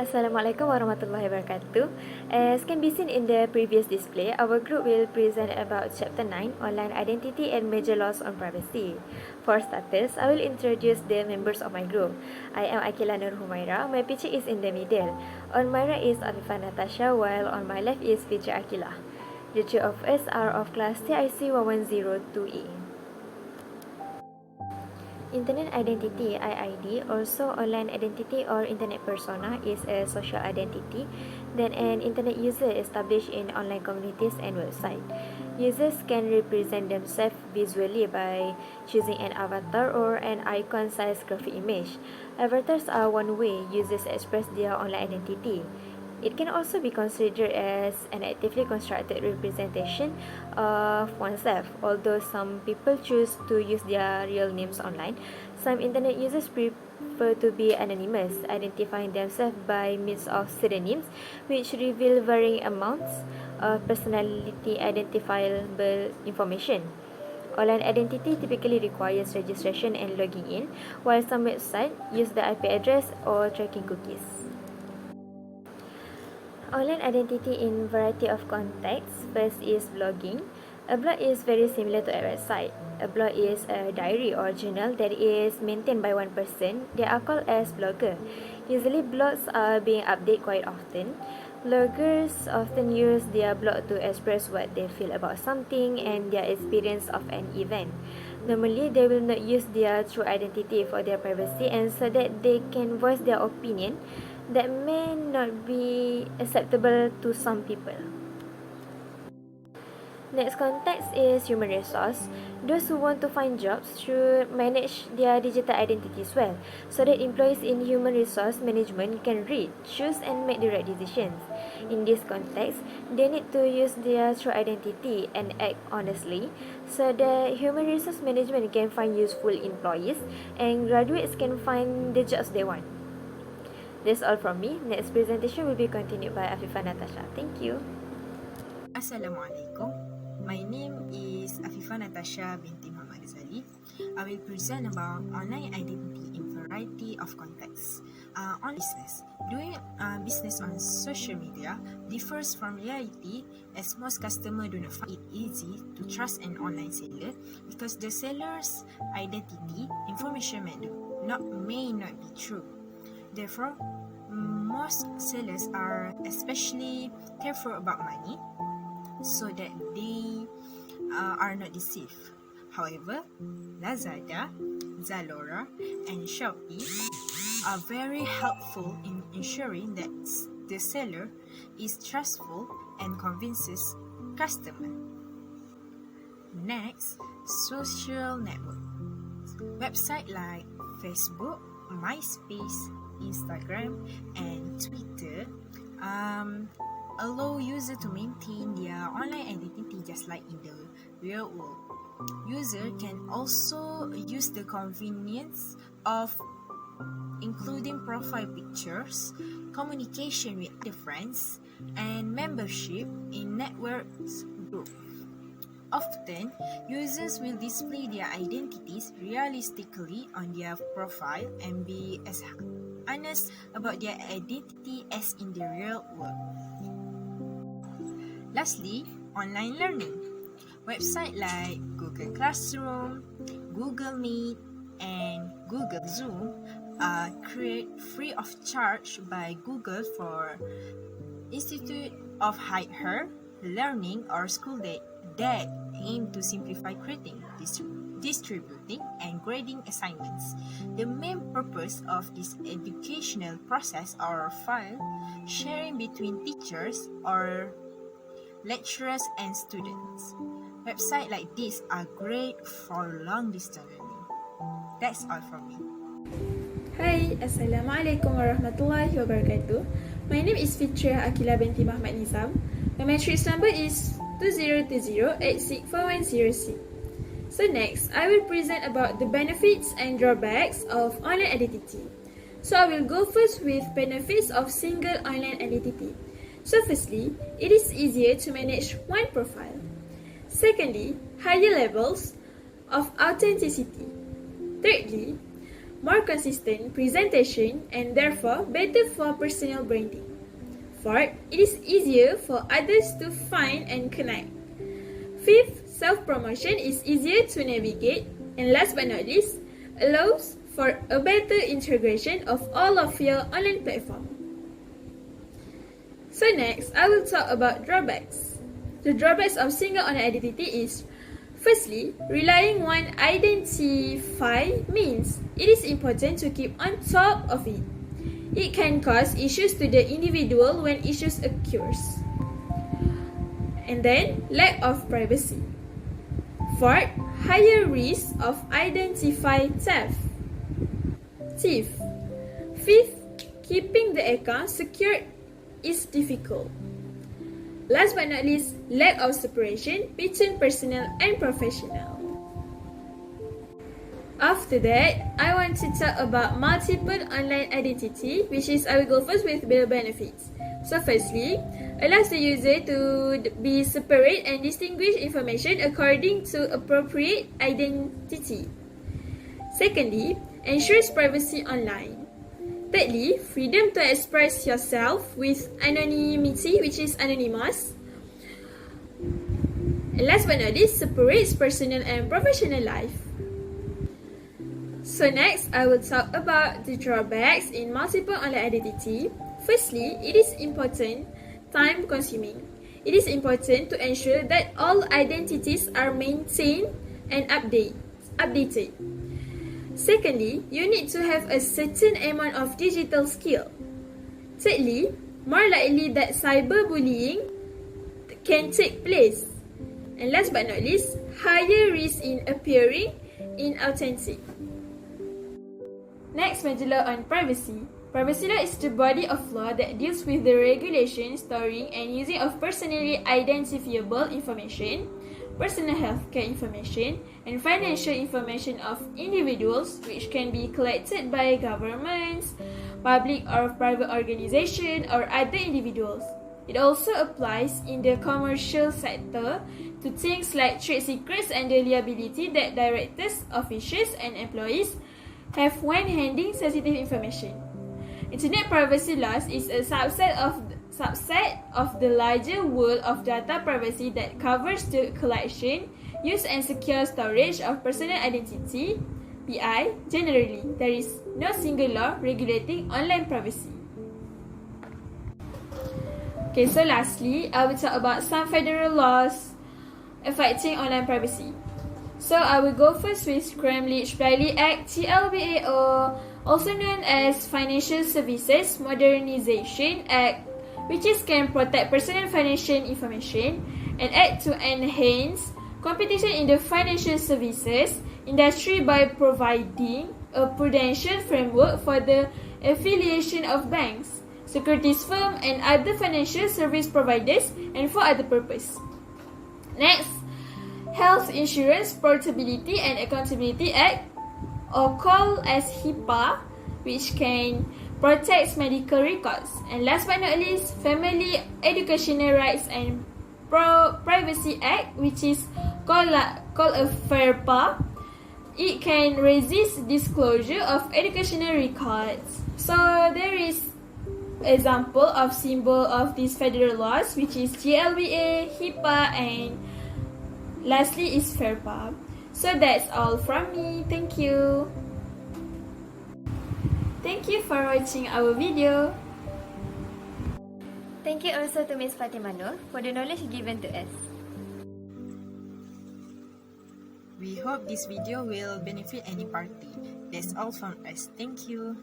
Assalamualaikum warahmatullahi wabarakatuh. As can be seen in the previous display, our group will present about Chapter 9, Online Identity and Major Laws on Privacy. For starters, I will introduce the members of my group. I am Akila Nur Humaira. My picture is in the middle. On my right is Afifah Natasha, while on my left is picture Akila. The two of us are of class TIC1102A. Internet identity (IID), also online identity or internet persona, is a social identity that an internet user establishes in online communities and websites. Users can represent themselves visually by choosing an avatar or an icon-sized graphic image. Avatars are one way users express their online identity. It can also be considered as an actively constructed representation of oneself. Although some people choose to use their real names online, some internet users prefer to be anonymous, identifying themselves by means of pseudonyms, which reveal varying amounts of personality identifiable information. Online identity typically requires registration and logging in, while some websites use the IP address or tracking cookies. Online identity in variety of contexts. First is blogging. A blog is very similar to a website. A blog is a diary or journal that is maintained by one person. They are called as blogger. Usually blogs are being updated quite often. Bloggers often use their blog to express what they feel about something and their experience of an event. Normally, they will not use their true identity for their privacy and so that they can voice their opinion that may not be acceptable to some people. Next context is human resource. Those who want to find jobs should manage their digital identities well, so that employees in human resource management can read, choose and make the right decisions. In this context, they need to use their true identity and act honestly, so that human resource management can find useful employees and graduates can find the jobs they want. That's all from me. Next presentation will be continued by Afifah Natasha. Thank you. Assalamualaikum. My name is Afifah Natasha binti Muhammad Azali. I will present about online identity in variety of contexts. On business, doing business on social media differs from reality as most customers do not find it easy to trust an online seller because the seller's identity information may not be true. Therefore, most sellers are especially careful about money so that they are not deceived. However, Lazada, Zalora, and Shopee are very helpful in ensuring that the seller is trustful and convinces customer. Next, social network. Websites like Facebook, MySpace, Instagram, and Twitter allow users to maintain their online identity just like in the real world. User can also use the convenience of including profile pictures, communication with their friends, and membership in networks group. Often, users will display their identities realistically on their profile and be as honest about their identity as in the real world. Lastly, online learning. Websites like Google Classroom, Google Meet, and Google Zoom are created free of charge by Google for Institute of Higher Learning or school that aim to simplify creating, distributing, and grading assignments. The main purpose of this educational process are file sharing between teachers or lecturers and students. Websites like this are great for long distance learning. That's all from me. Hai, Assalamualaikum warahmatullahi wabarakatuh. My name is Fitria Akila binti Muhammad Nizam. My matrix number is 2020864106. So next, I will present about the benefits and drawbacks of online identity. So I will go first with benefits of single online identity. So firstly, it is easier to manage one profile. Secondly, higher levels of authenticity. Thirdly, more consistent presentation, and therefore better for personal branding. Fourth, it is easier for others to find and connect. Fifth, self-promotion is easier to navigate. And last but not least, allows for a better integration of all of your online platform. So next, I will talk about drawbacks. The drawbacks of single online identity is, firstly, relying on identify means it is important to keep on top of it. It can cause issues to the individual when issues occurs. And then, lack of privacy. Fourth, higher risk of identify theft. Fifth, keeping the account secure is difficult. Last but not least, lack of separation between personal and professional. After that, I want to talk about multiple online identity, which is I will go first with the benefits. So firstly, allows the user to be separate and distinguish information according to appropriate identity. Secondly, ensures privacy online. Thirdly, freedom to express yourself with anonymity, which is anonymous. And last but not least, separates personal and professional life. So next, I will talk about the drawbacks in multiple online identity. Firstly, it is important, time consuming. It is important to ensure that all identities are maintained and updated. Secondly, you need to have a certain amount of digital skill. Thirdly, more likely that cyberbullying can take place. And last but not least, higher risk in appearing inauthentic. Next, major law on privacy. Privacy law is the body of law that deals with the regulation, storing, and using of personally identifiable information, personal healthcare information, and financial information of individuals, which can be collected by governments, public or private organizations, or other individuals. It also applies in the commercial sector to things like trade secrets and the liability that directors, officials, and employees have when handling sensitive information. Internet privacy laws is a subset of the larger world of data privacy that covers the collection, use and secure storage of personal identity, PI. Generally, there is no single law regulating online privacy. Okay, so lastly, I will talk about some federal laws affecting online privacy. So I will go first with Cambridge-Riley Act (TILBAO), also known as Financial Services Modernization Act, which can protect personal financial information, and act to enhance competition in the financial services industry by providing a prudential framework for the affiliation of banks, securities firms, and other financial service providers, and for other purposes. Next, Health Insurance Portability and Accountability Act, or called as HIPAA, which can protect medical records. And last but not least, Family Educational Rights and Privacy Act, which is called a FERPA. It can resist disclosure of educational records. So there is example of symbol of these federal laws, which is GLBA, HIPAA, and lastly is FERPA. So that's all from me. Thank you. Thank you for watching our video. Thank you also to Ms. Fatima Nur for the knowledge given to us. We hope this video will benefit any party. That's all from us. Thank you.